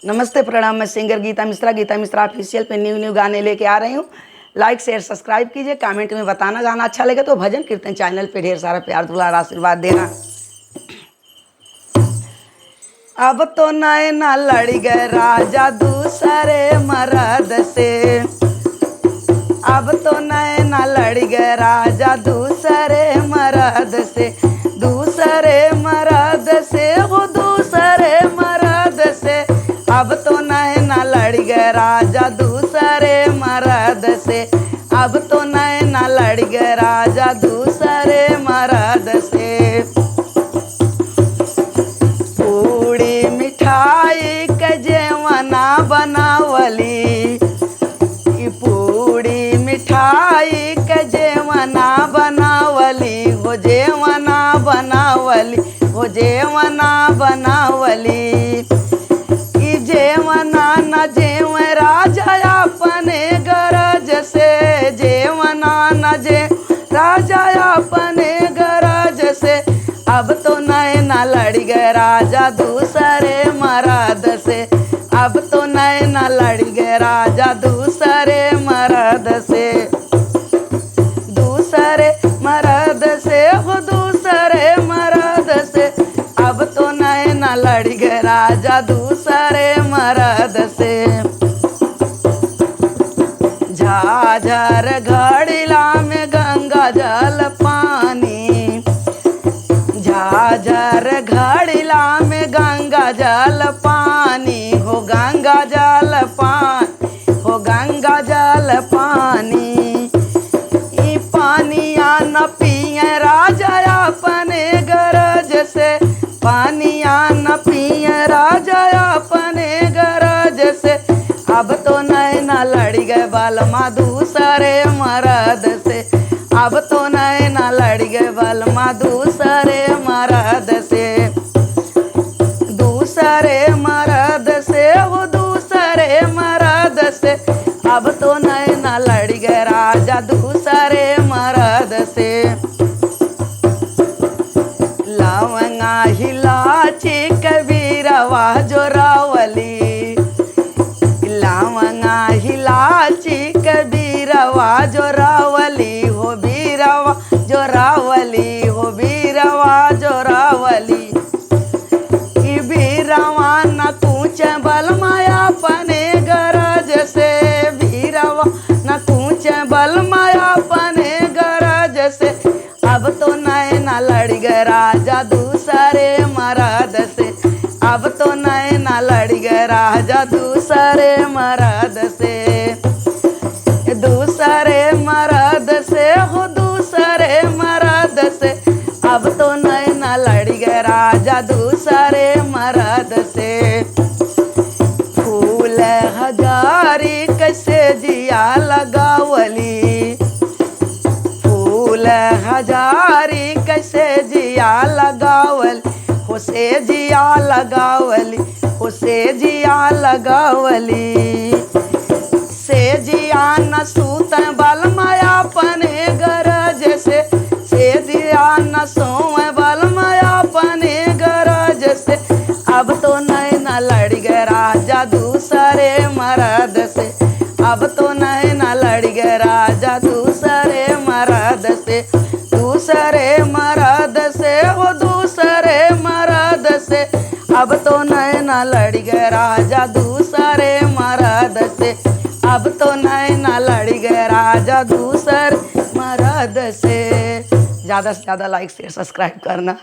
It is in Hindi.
नमस्ते प्रणाम, मैं सिंगर गीता मिश्रा ऑफिशियल पे न्यू गाने लेके आ रही हूँ। लाइक शेयर सब्सक्राइब कीजिए, कमेंट में बताना गाना अच्छा लगे तो भजन कीर्तन चैनल पे ढेर सारा प्यार दुलार आशीर्वाद देना। अब तो नैना लड़ गए राजा दूसरे मर्द से, अब तो नैना लड़ गए राजा दूसरे मर्द से, दूसरे मर्द से वो दूसरे मर्द से। अब तो नैना लड़ गए राजा दूसरे मर्द से, अब तो नैना लड़ गए राजा दूसरे मर्द से। पूड़ी मिठाई के जेवना बनावली, पूड़ी मिठाई के जेवना बनावली, हो जेवना बनावली, हो जेवना बनावली। जेवना न जेव राजा अपने गरज से, जेवना न जे राजा अपने गरज से। अब तो नैना लड़ गए राजा दूसरे मर्द से, अब तो नैना लड़ गए राजा दूसरे मर्द से, दूसरे मर्द से हो दूसरे मर्द से। अब तो नैना लड़ गए राजा दूसरे मर्द से। झाझर घड़िला में गंगा जल पानी, झाझर घड़िला में गंगा जल पानी, हो गंगा जल पानी, हो गंगा जल पानी। ई पानिया न पिए राजा अपने गरज से, पानिया न पिए राजा अपने गरज से। अब तो नैना लड़ गए बलमा दूसरे मर्द से, अब तो नैना लड़ गए बलमा दूसरे मर्द से, दूसरे मर्द से वो दूसरे मर्द से। अब तो नैना लड़ गए राजा दूसरे मर्द से। लवंगा हिलाची कबीरवा जोरावली, लवंगा हिलाची कबीरवा जोरावली, हो बीरवा जोरावली, हो बीरवा जोरावली। ई बीरवा न कूच बलमाया अपने गरज से, बीरवा न कूच बलमाया अपने गरज से। अब तो नैना लड़ गए राजा दूसरे मर्द से, अब तो नैना लड़ गए राजा दूसरे मर्द से, दूसरे मर्द से हो दूसरे मर्द से। अब तो नैना लड़ गए राजा दूसरे मर्द से। फूल हजारी कैसे जिया लगावली, फूल हजारी कैसे जिया लगावल, हो से जिया लगावली, हो से जिया लगावली। से जिया न सूत बलमाया अपने गरज से, से जिया न सोव बलमाया अपने गरज से। अब तो नैना लड़ गए राजा दूसरे मर्द से, अब तो नैना लड़ गए राजा दूसरे मर्द से, दूसरे मर्द से वो दूसरे मर्द से। अब तो नैना लड़ गए राजा दूसरे मर्द से, अब तो नैना लड़ गए राजा दूसरे मर्द से। ज़्यादा से ज़्यादा लाइक शेयर सब्सक्राइब करना।